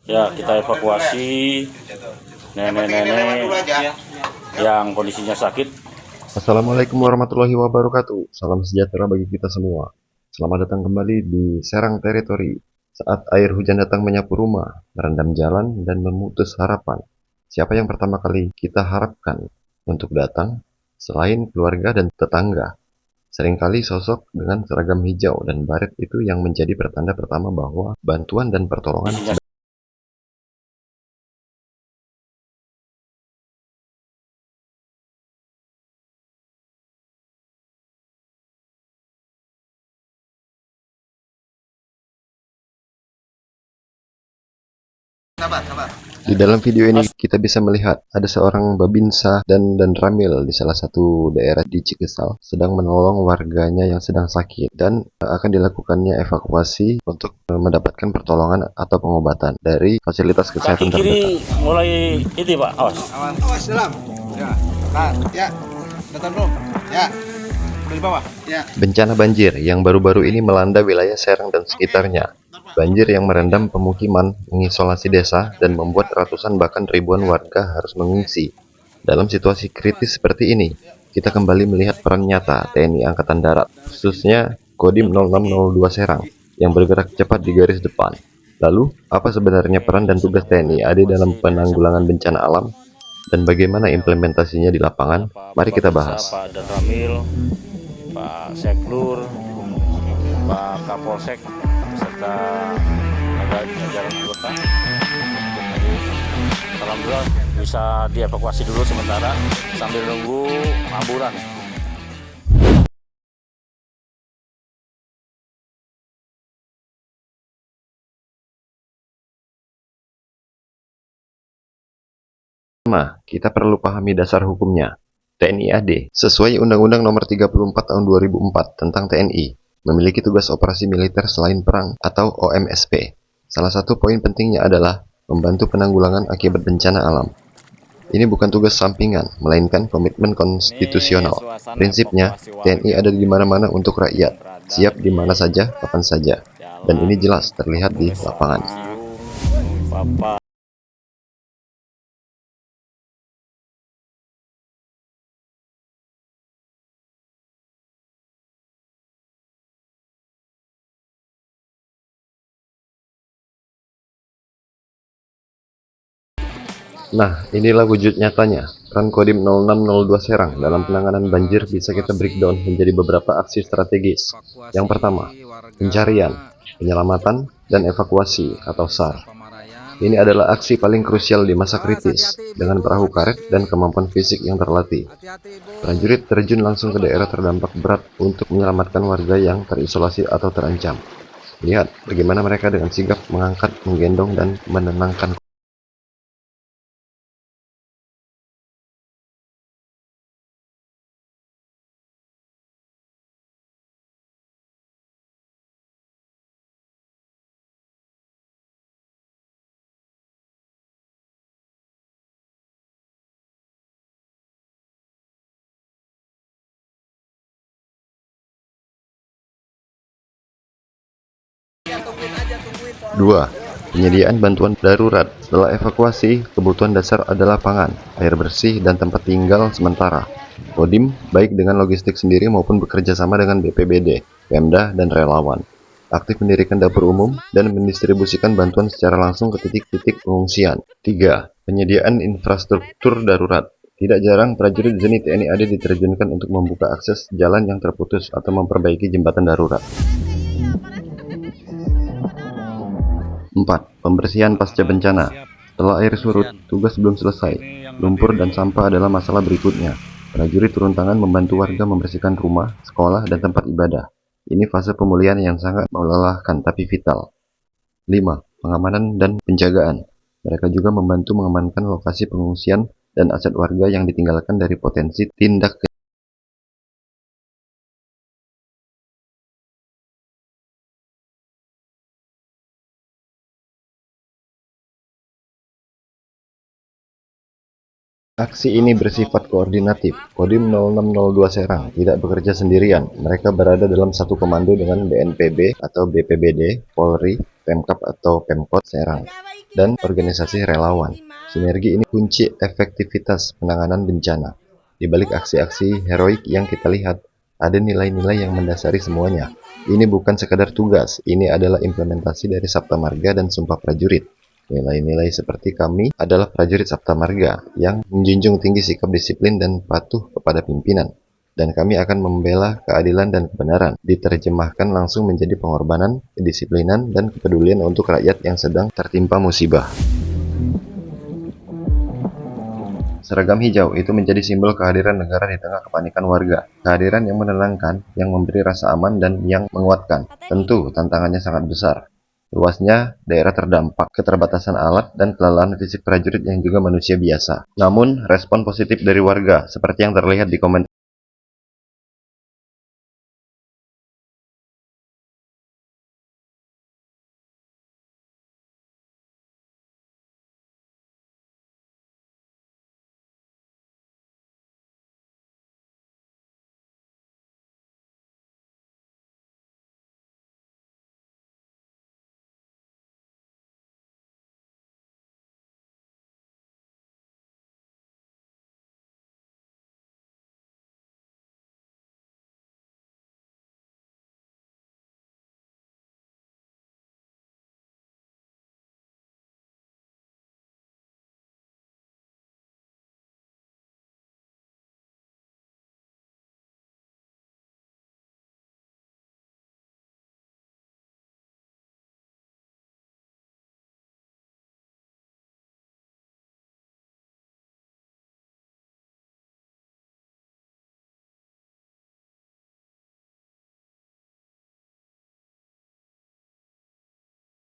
Ya, kita evakuasi nenek-nenek yang kondisinya sakit. Assalamualaikum warahmatullahi wabarakatuh. Salam sejahtera bagi kita semua. Selamat datang kembali di Serang Teritori. Saat air hujan datang menyapu rumah, merendam jalan, dan memutus harapan. Siapa yang pertama kali kita harapkan untuk datang selain keluarga dan tetangga? Seringkali sosok dengan seragam hijau dan baret itu yang menjadi pertanda pertama bahwa bantuan dan pertolongan Kondisinya Di dalam video ini kita bisa melihat ada seorang babinsa dan ramil di salah satu daerah di Cikesal sedang menolong warganya yang sedang sakit dan akan dilakukannya evakuasi untuk mendapatkan pertolongan atau pengobatan dari fasilitas kaki kesehatan kiri terdekat. mulai itu Pak, awas. Awas dalam. Ya. Ya. Datang dulu. Ya. Udah di bawah. Ya. Bencana banjir yang baru-baru ini melanda wilayah Serang dan sekitarnya. Banjir yang merendam pemukiman, mengisolasi desa, dan membuat ratusan bahkan ribuan warga harus mengungsi. Dalam situasi kritis seperti ini, kita kembali melihat peran nyata TNI Angkatan Darat, khususnya Kodim 0602 Serang, yang bergerak cepat di garis depan. Lalu, apa sebenarnya peran dan tugas TNI AD dalam penanggulangan bencana alam, dan bagaimana implementasinya di lapangan? Mari kita bahas. Pak dan Ramil, Pak Seklur, Pak Kapolsek, serta jajaran anggota. Alhamdulillah bisa dievakuasi dulu sementara sambil nunggu ambulan. Pertama, kita perlu pahami dasar hukumnya. TNI AD, sesuai Undang-Undang Nomor 34 Tahun 2004 tentang TNI, memiliki tugas operasi militer selain perang atau OMSP. Salah satu poin pentingnya adalah membantu penanggulangan akibat bencana alam. Ini bukan tugas sampingan, melainkan komitmen konstitusional. Prinsipnya, TNI ada di mana-mana untuk rakyat, siap di mana saja, kapan saja. Dan ini jelas terlihat di lapangan. Nah, inilah wujud nyatanya. Peran Kodim 0602 Serang dalam penanganan banjir bisa kita breakdown menjadi beberapa aksi strategis. Yang pertama, pencarian, penyelamatan, dan evakuasi atau SAR. Ini adalah aksi paling krusial di masa kritis, dengan perahu karet dan kemampuan fisik yang terlatih. Prajurit terjun langsung ke daerah terdampak berat untuk menyelamatkan warga yang terisolasi atau terancam. Lihat bagaimana mereka dengan sigap mengangkat, menggendong, dan menenangkan. Dua, penyediaan bantuan darurat. Setelah evakuasi, kebutuhan dasar adalah pangan, air bersih, dan tempat tinggal sementara. Kodim baik dengan logistik sendiri maupun bekerja sama dengan BPBD, Pemda, dan relawan. Aktif mendirikan dapur umum dan mendistribusikan bantuan secara langsung ke titik-titik pengungsian. 3. Penyediaan infrastruktur darurat. Tidak jarang prajurit ZENI TNI AD diterjunkan untuk membuka akses jalan yang terputus atau memperbaiki jembatan darurat. 4. Pembersihan pasca bencana. Setelah air surut, tugas belum selesai. Lumpur dan sampah adalah masalah berikutnya. Prajurit turun tangan membantu warga membersihkan rumah, sekolah, dan tempat ibadah. Ini fase pemulihan yang sangat melelahkan tapi vital. 5. Pengamanan dan penjagaan. Mereka juga membantu mengamankan lokasi pengungsian dan aset warga yang ditinggalkan dari potensi tindak kejahatan. Aksi ini bersifat koordinatif. Kodim 0602 Serang tidak bekerja sendirian. Mereka berada dalam satu komando dengan BNPB atau BPBD, Polri, Pemkab atau Pemkot Serang, dan organisasi relawan. Sinergi ini kunci efektivitas penanganan bencana. Di balik aksi-aksi heroik yang kita lihat, ada nilai-nilai yang mendasari semuanya. Ini bukan sekadar tugas, ini adalah implementasi dari Sabta Marga dan Sumpah Prajurit. Nilai-nilai seperti kami adalah prajurit Sabta Marga yang menjunjung tinggi sikap disiplin dan patuh kepada pimpinan. Dan kami akan membela keadilan dan kebenaran, diterjemahkan langsung menjadi pengorbanan, kedisiplinan, dan kepedulian untuk rakyat yang sedang tertimpa musibah. Seragam hijau itu menjadi simbol kehadiran negara di tengah kepanikan warga. Kehadiran yang menenangkan, yang memberi rasa aman, dan yang menguatkan. Tentu, tantangannya sangat besar. Luasnya daerah terdampak, keterbatasan alat, dan kelelahan fisik prajurit yang juga manusia biasa. Namun, respon positif dari warga, seperti yang terlihat di komentar